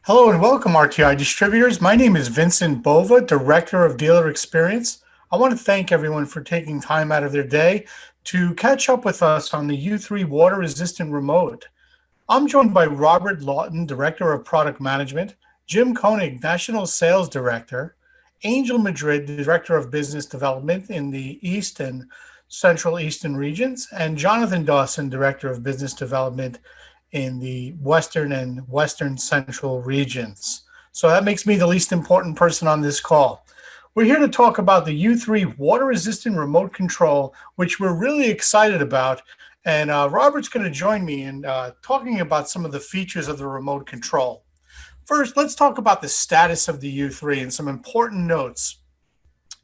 Hello and welcome, RTI distributors. My name is Vincent Bova, Director of Dealer Experience. I want to thank everyone for taking time out of their day to catch up with us on the U3 water resistant remote. I'm joined by Robert Lawton, Director of Product Management, Jim Koenig, National Sales Director, Angel Madrid, Director of Business Development in the East and Central Eastern regions, and Jonathan Dawson, Director of Business Development in the Western and Western Central regions. So that makes me the least important person on this call. We're here to talk about the U3 water resistant remote control, which we're really excited about. And Robert's going to join me in talking about some of the features of the remote control. First, let's talk about the status of the U3 and some important notes.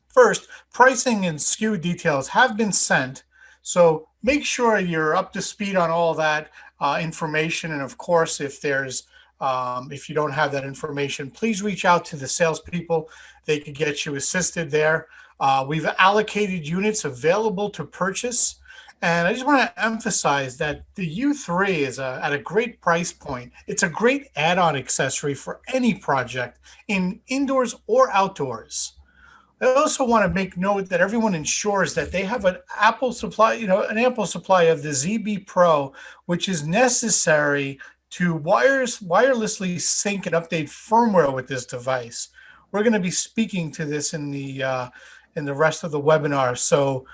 First, pricing and SKU details have been sent, so make sure you're up to speed on all that information. And of course, if you don't have that information, please reach out to the salespeople. They could get you assisted there. We've allocated units available to purchase. And I just want to emphasize that the U3 is at a great price point. It's a great add-on accessory for any project in indoors or outdoors. I also want to make note that everyone ensures that they have an ample supply, an ample supply of the ZB Pro, which is necessary to wirelessly sync and update firmware with this device. We're going to be speaking to this in the rest of the webinar. So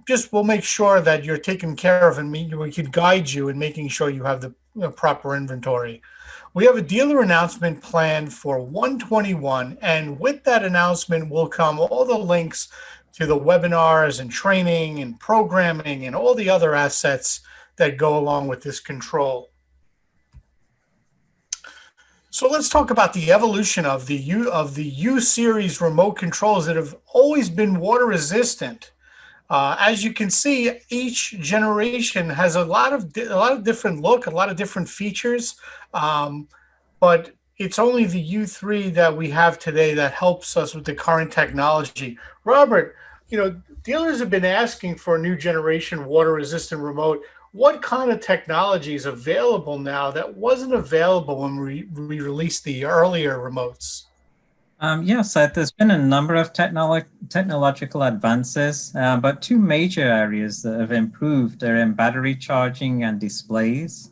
just we'll make sure that you're taken care of, and we can guide you in making sure you have the proper inventory. We have a dealer announcement planned for 121, and with that announcement will come all the links to the webinars and training and programming and all the other assets that go along with this control. So let's talk about the evolution of the U-Series remote controls that have always been water resistant. As you can see, each generation has a lot of different look, a lot of different features, but it's only the U3 that we have today that helps us with the current technology. Robert, dealers have been asking for a new generation water-resistant remote. What kind of technology is available now that wasn't available when we released the earlier remotes? Yes, there's been a number of technological advances, but two major areas that have improved are in battery charging and displays.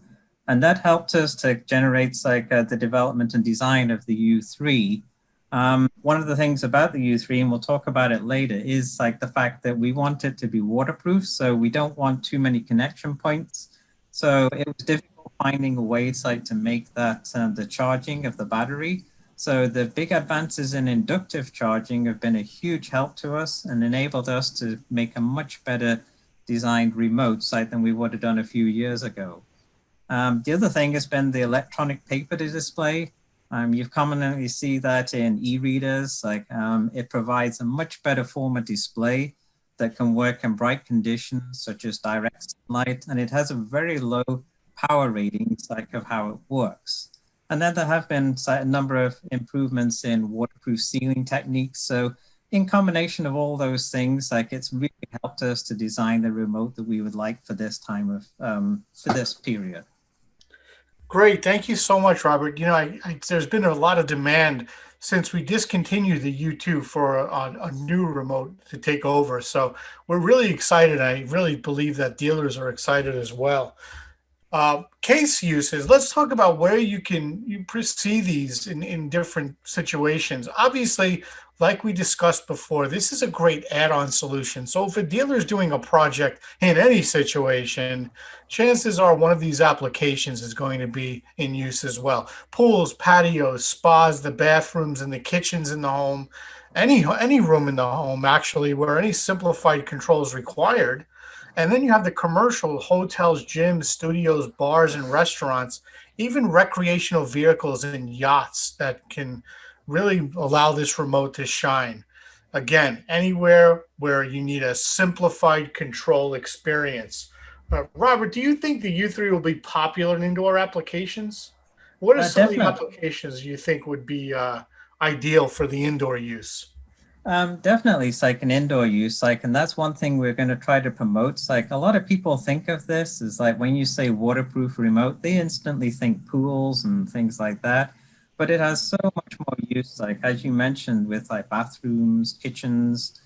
And that helped us to generate the development and design of the U3. One of the things about the U3, and we'll talk about it later, is the fact that we want it to be waterproof, so we don't want too many connection points. So it was difficult finding a way to make that the charging of the battery. So the big advances in inductive charging have been a huge help to us and enabled us to make a much better designed remote than we would have done a few years ago. The other thing has been the electronic paper display. You commonly see that in e-readers. It provides a much better form of display that can work in bright conditions such as direct sunlight, and it has a very low power rating of how it works. And then there have been a number of improvements in waterproof sealing techniques. So in combination of all those things, it's really helped us to design the remote that we would like for this time of, for this period. Great. Thank you so much, Robert. There's been a lot of demand since we discontinued the U2 for a new remote to take over. So we're really excited. I really believe that dealers are excited as well. Case uses, let's talk about where you see these in different situations. Obviously, like we discussed before, this is a great add-on solution. So if a dealer is doing a project in any situation, chances are one of these applications is going to be in use as well. Pools, patios, spas, the bathrooms and the kitchens in the home, any room in the home actually where any simplified control is required. And then you have the commercial hotels, gyms, studios, bars, and restaurants, even recreational vehicles and yachts that can really allow this remote to shine. Again, anywhere where you need a simplified control experience. Robert, do you think the U3 will be popular in indoor applications? What are some of the applications you think would be ideal for the indoor use? Definitely, it's an indoor use, and that's one thing we're going to try to promote. A lot of people think of this as when you say waterproof remote, they instantly think pools and things like that. but it has so much more use, like as you mentioned, with like bathrooms, kitchens,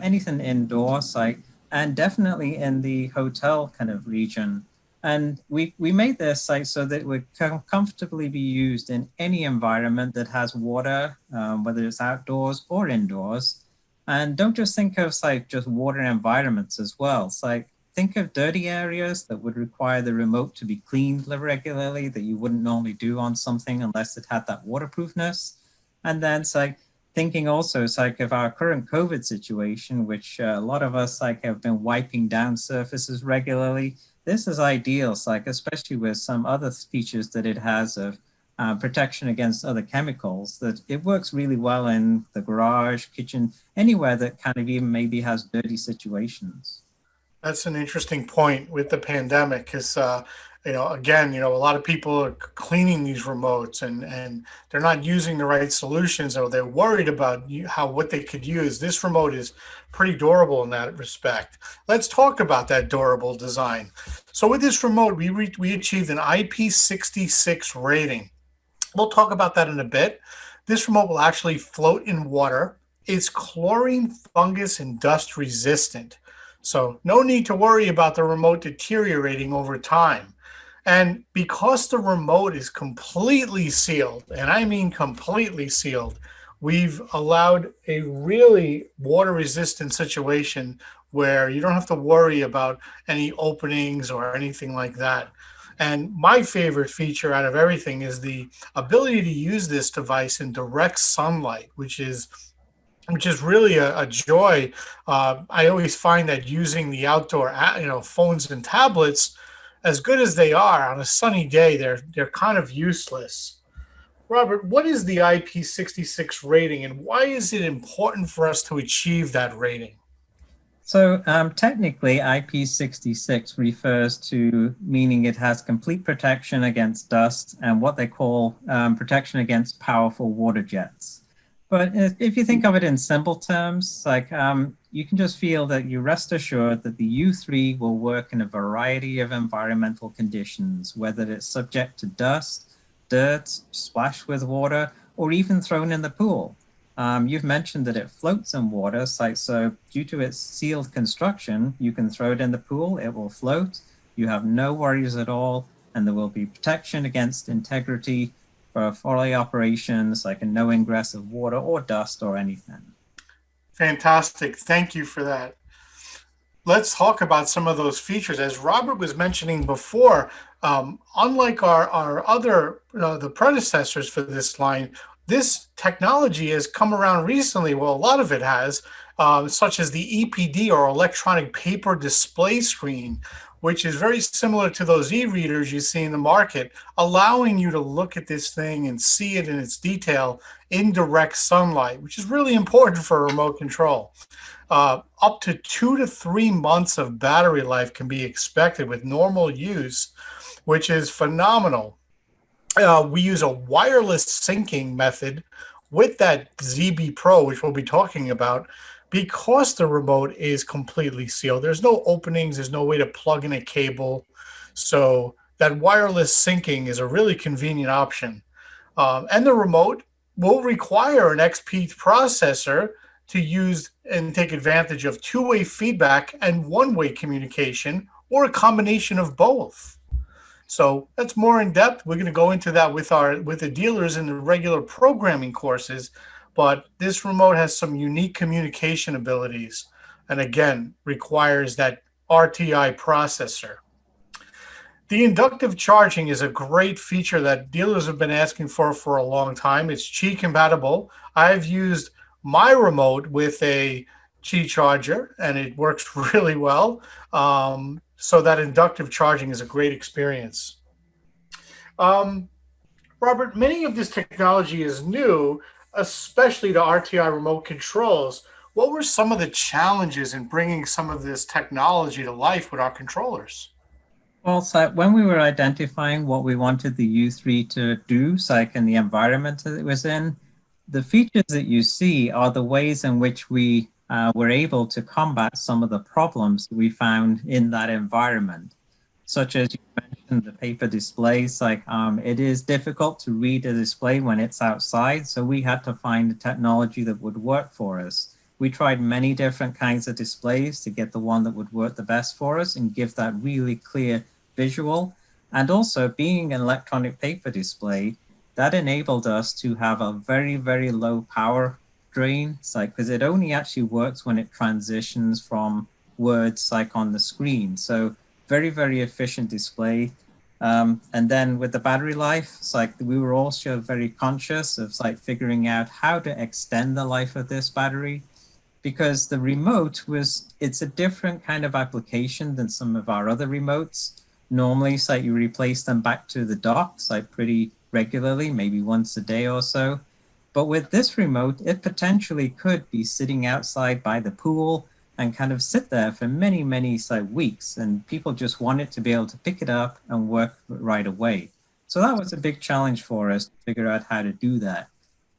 anything indoors, like, and definitely in the hotel kind of region. And we made this like so that it would comfortably be used in any environment that has water, whether it's outdoors or indoors. And don't just think of like just water environments as well. It's like think of dirty areas that would require the remote to be cleaned regularly that you wouldn't normally do on something unless it had that waterproofness. And then it's like thinking also it's like of our current COVID situation, which a lot of us like have been wiping down surfaces regularly. This is ideal, it's like especially with some other features that it has of protection against other chemicals, that it works really well in the garage, kitchen, anywhere that kind of even maybe has dirty situations. That's an interesting point with the pandemic because, again, a lot of people are cleaning these remotes and they're not using the right solutions or they're worried about how what they could use. This remote is pretty durable in that respect. Let's talk about that durable design. So with this remote, we achieved an IP66 rating. We'll talk about that in a bit. This remote will actually float in water. It's chlorine, fungus, and dust resistant. So no need to worry about the remote deteriorating over time. And because the remote is completely sealed, and I mean completely sealed, we've allowed a really water resistant situation where you don't have to worry about any openings or anything like that. And my favorite feature out of everything is the ability to use this device in direct sunlight, which is really a joy. I always find that using the outdoor, phones and tablets, as good as they are on a sunny day, they're kind of useless. Robert, what is the IP66 rating, and why is it important for us to achieve that rating? So technically, IP66 refers to meaning it has complete protection against dust and what they call protection against powerful water jets. But if you think of it in simple terms, like you can just feel that you rest assured that the U3 will work in a variety of environmental conditions, whether it's subject to dust, dirt, splashed with water, or even thrown in the pool. You've mentioned that it floats in water, so due to its sealed construction, you can throw it in the pool, it will float, you have no worries at all, and there will be protection against integrity for folly operations, like a no ingress of water or dust or anything. Fantastic. Thank you for that. Let's talk about some of those features. As Robert was mentioning before, unlike our other, the predecessors for this line, this technology has come around recently. Well, a lot of it has, such as the EPD or electronic paper display screen, which is very similar to those e-readers you see in the market, allowing you to look at this thing and see it in its detail in direct sunlight, which is really important for remote control. Up to 2 to 3 months of battery life can be expected with normal use, which is phenomenal. We use a wireless syncing method with that ZB Pro, which we'll be talking about, because the remote is completely sealed. There's no openings, there's no way to plug in a cable. So that wireless syncing is a really convenient option. And the remote will require an XP processor to use and take advantage of two-way feedback and one-way communication, or a combination of both. So that's more in depth. We're going to go into that with the dealers in the regular programming courses, but this remote has some unique communication abilities, and again requires that RTI processor. The inductive charging is a great feature that dealers have been asking for a long time. It's Qi compatible. I've used my remote with a Qi charger, and it works really well. So that inductive charging is a great experience. Um, Robert, many of this technology is new, especially to RTI remote controls. What were some of the challenges in bringing some of this technology to life with our controllers? Well, so when we were identifying what we wanted the U3 to do, so like in the environment that it was in, the features that you see are the ways in which we were able to combat some of the problems we found in that environment, such as you mentioned mentioned the paper displays, it is difficult to read a display when it's outside. So we had to find a technology that would work for us. We tried many different kinds of displays to get the one that would work the best for us and give that really clear visual. And also being an electronic paper display, that enabled us to have a very, very low power drain. It's like, because it only actually works when it transitions from words like on the screen. So very, very efficient display. And then with the battery life, it's like we were also very conscious of like figuring out how to extend the life of this battery, because the remote it's a different kind of application than some of our other remotes. Normally, it's like you replace them back to the docks like pretty regularly, maybe once a day or so. But with this remote, it potentially could be sitting outside by the pool and kind of sit there for many, many weeks. And people just wanted to be able to pick it up and work right away. So that was a big challenge for us to figure out how to do that.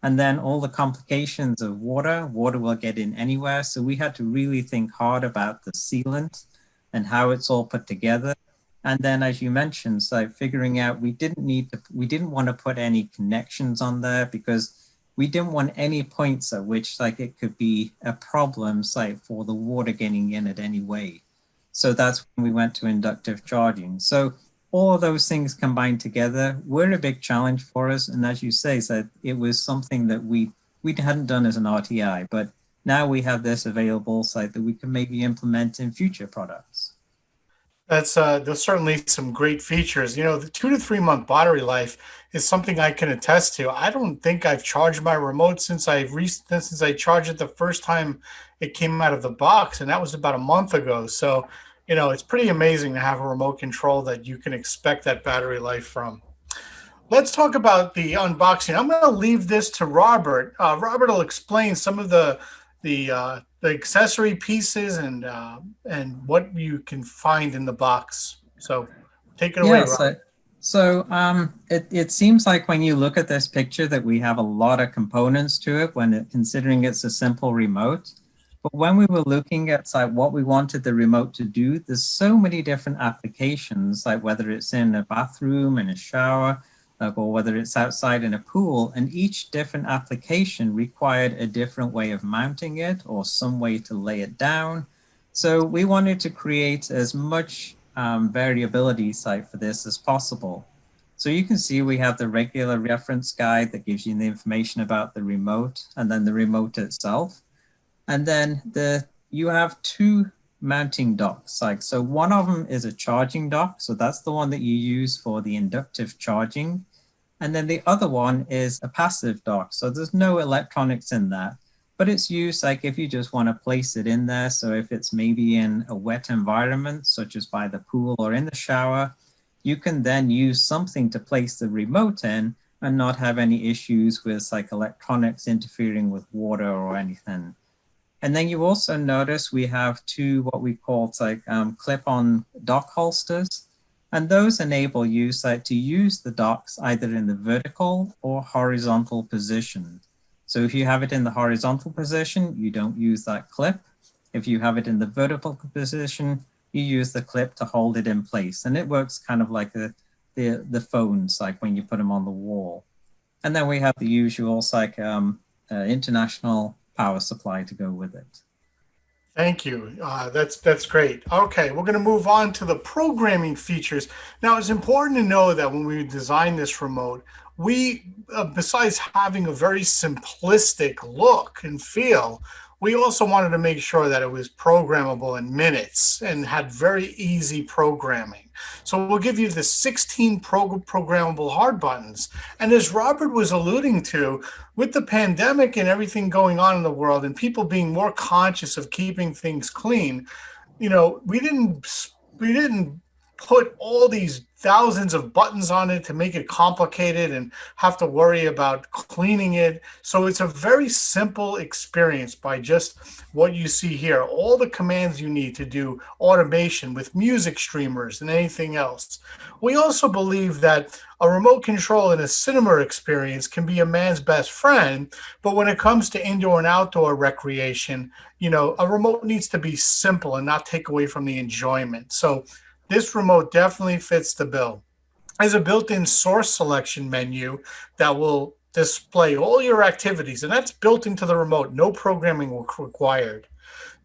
And then all the complications of water will get in anywhere. So we had to really think hard about the sealant and how it's all put together. And then, as you mentioned, so figuring out we didn't want to put any connections on there because we didn't want any points at which it could be a problem, for the water getting in it anyway. So that's when we went to inductive charging. So all of those things combined together were a big challenge for us. And as you say, so it was something that we hadn't done as an RTI, but now we have this available so that we can maybe implement in future products. There's certainly some great features. You know, the 2 to 3 month battery life is something I can attest to. I don't think I've charged my remote since I charged it the first time it came out of the box, and that was about a month ago. So, you know, it's pretty amazing to have a remote control that you can expect that battery life from. Let's talk about the unboxing. I'm going to leave this to Robert. Robert will explain some of the accessory pieces and what you can find in the box. So take it away, Yeah, Robert. it seems like when you look at this picture that we have a lot of components to it considering it's a simple remote. But when we were looking at what we wanted the remote to do, there's so many different applications, like whether it's in a bathroom, in a shower, or whether it's outside in a pool, and each different application required a different way of mounting it or some way to lay it down. So we wanted to create as much variability for this as possible. So you can see we have the regular reference guide that gives you the information about the remote and then the remote itself. And then you have two mounting docks. So one of them is a charging dock. So that's the one that you use for the inductive charging. And then the other one is a passive dock. So there's no electronics in that, but it's used if you just want to place it in there. So if it's maybe in a wet environment, such as by the pool or in the shower, you can then use something to place the remote in and not have any issues with electronics interfering with water or anything. And then you also notice we have two what we call clip-on dock holsters. And those enable you to use the docks either in the vertical or horizontal position. So if you have it in the horizontal position, you don't use that clip. If you have it in the vertical position, you use the clip to hold it in place. And it works kind of like the phones, when you put them on the wall. And then we have the usual international power supply to go with it. Thank you. That's great. Okay, we're going to move on to the programming features. Now, it's important to know that when we designed this remote, we, besides having a very simplistic look and feel, we also wanted to make sure that it was programmable in minutes and had very easy programming. So we'll give you the 16 programmable hard buttons. And as Robert was alluding to, with the pandemic and everything going on in the world and people being more conscious of keeping things clean, you know, we didn't put all these thousands of buttons on it to make it complicated and have to worry about cleaning it. So it's a very simple experience by just what you see here. All the commands you need to do automation with music streamers and anything else. We also believe that a remote control in a cinema experience can be a man's best friend, but when it comes to indoor and outdoor recreation, you know, a remote needs to be simple and not take away from the enjoyment. So this remote definitely fits the bill. There's a built-in source selection menu that will display all your activities, and that's built into the remote. No programming required.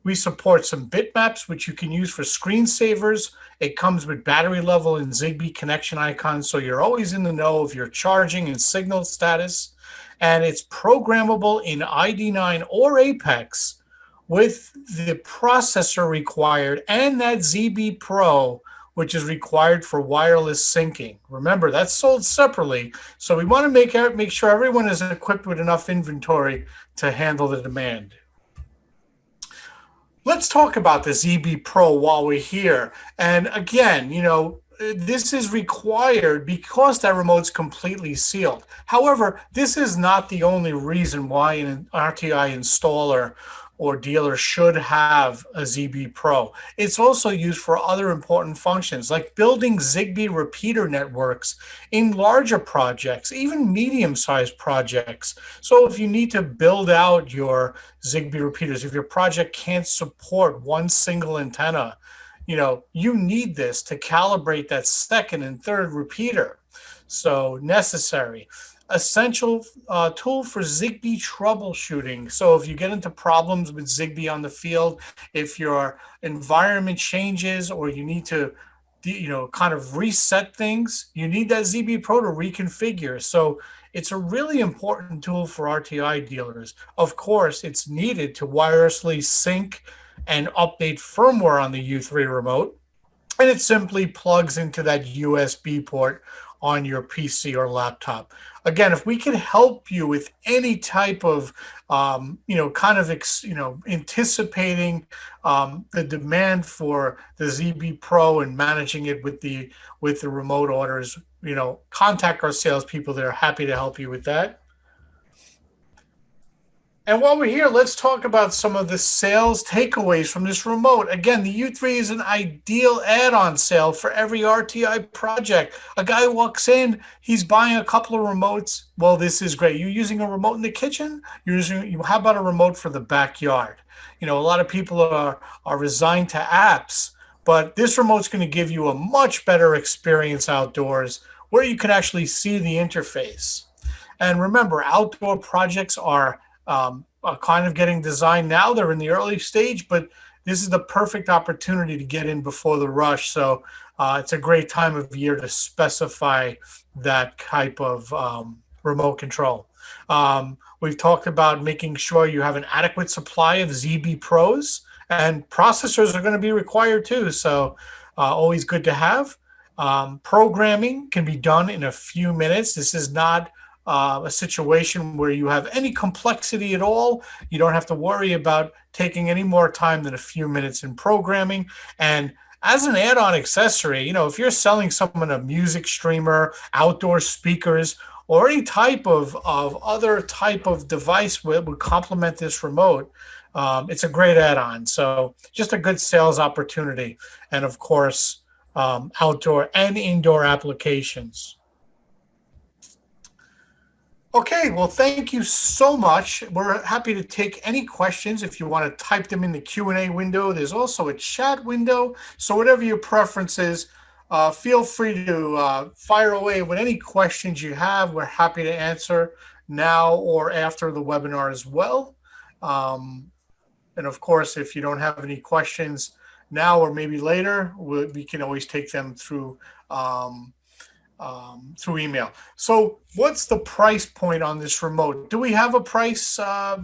We support some bitmaps, which you can use for screensavers. It comes with battery level and Zigbee connection icons, so you're always in the know of your charging and signal status. And it's programmable in ID9 or Apex with the processor required and that ZB Pro, which is required for wireless syncing. Remember, that's sold separately. So we want to make sure everyone is equipped with enough inventory to handle the demand. Let's talk about the ZB Pro while we're here. And again, this is required because that remote's completely sealed. However, this is not the only reason why an RTI installer or dealer should have a ZB Pro. It's also used for other important functions like building Zigbee repeater networks in larger projects, even medium-sized projects. So if you need to build out your Zigbee repeaters, if your project can't support one single antenna, you need this to calibrate that second and third repeater. So necessary. Essential tool for Zigbee troubleshooting. So if you get into problems with Zigbee on the field, if your environment changes or you need to kind of reset things, you need that ZB Pro to reconfigure. So it's a really important tool for RTI dealers. Of course, it's needed to wirelessly sync and update firmware on the U3 remote. And it simply plugs into that USB port on your PC or laptop. Again, if we can help you with any type of, anticipating the demand for the ZB Pro and managing it with the remote orders, contact our salespeople. They're happy to help you with that. And while we're here, let's talk about some of the sales takeaways from this remote. Again, the U3 is an ideal add-on sale for every RTI project. A guy walks in, he's buying a couple of remotes. Well, this is great. You're using a remote in the kitchen? How about a remote for the backyard? A lot of people are resigned to apps, but this remote's going to give you a much better experience outdoors where you can actually see the interface. And remember, outdoor projects are kind of getting designed now. They're in the early stage, but this is the perfect opportunity to get in before the rush. So it's a great time of year to specify that type of remote control. We've talked about making sure you have an adequate supply of ZB Pros, and processors are going to be required too. So always good to have. Programming can be done in a few minutes. This is not a situation where you have any complexity at all. You don't have to worry about taking any more time than a few minutes in programming. And as an add-on accessory, if you're selling someone a music streamer, outdoor speakers, or any type of other type of device that would complement this remote, it's a great add-on. So just a good sales opportunity. And of course, outdoor and indoor applications. Okay, well, thank you so much. We're happy to take any questions if you want to type them in the Q&A window. There's also a chat window. So whatever your preference is, feel free to fire away with any questions you have. We're happy to answer now or after the webinar as well. And of course, if you don't have any questions now or maybe later, we can always take them through email. So what's the price point on this remote? Do we have a price? I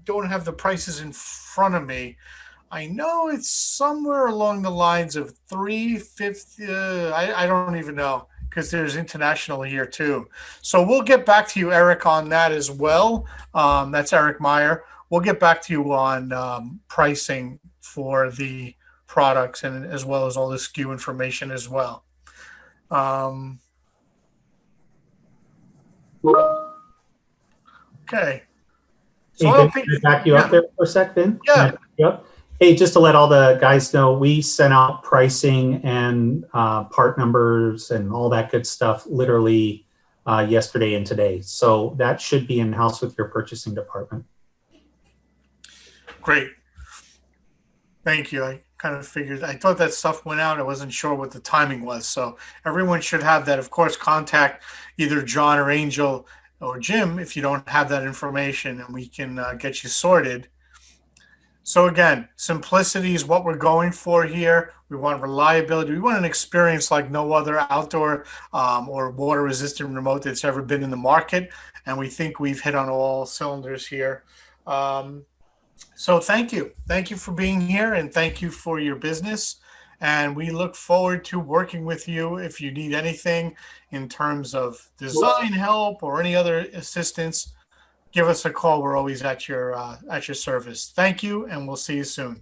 don't have the prices in front of me. I know it's somewhere along the lines of $350. I don't even know, because there's international here too. So we'll get back to you, Eric, on that as well. That's Eric Meyer. We'll get back to you on pricing for the products and as well as all the SKU information as well. Okay. So hey, Vin, can I back you up there for a sec, Vin? Yeah. Yep. Hey, just to let all the guys know, we sent out pricing and part numbers and all that good stuff literally yesterday and today. So that should be in-house with your purchasing department. Great. Thank you. I kind of figured. I thought that stuff went out. I wasn't sure what the timing was. So everyone should have that. Of course, contact either John or Angel or Jim if you don't have that information, and we can get you sorted. So again, simplicity is what we're going for here. We want reliability. We want an experience like no other outdoor or water resistant remote that's ever been in the market. And we think we've hit on all cylinders here. So thank you. Thank you for being here, and thank you for your business. And we look forward to working with you if you need anything in terms of design help or any other assistance. Give us a call. We're always at your service. Thank you, and we'll see you soon.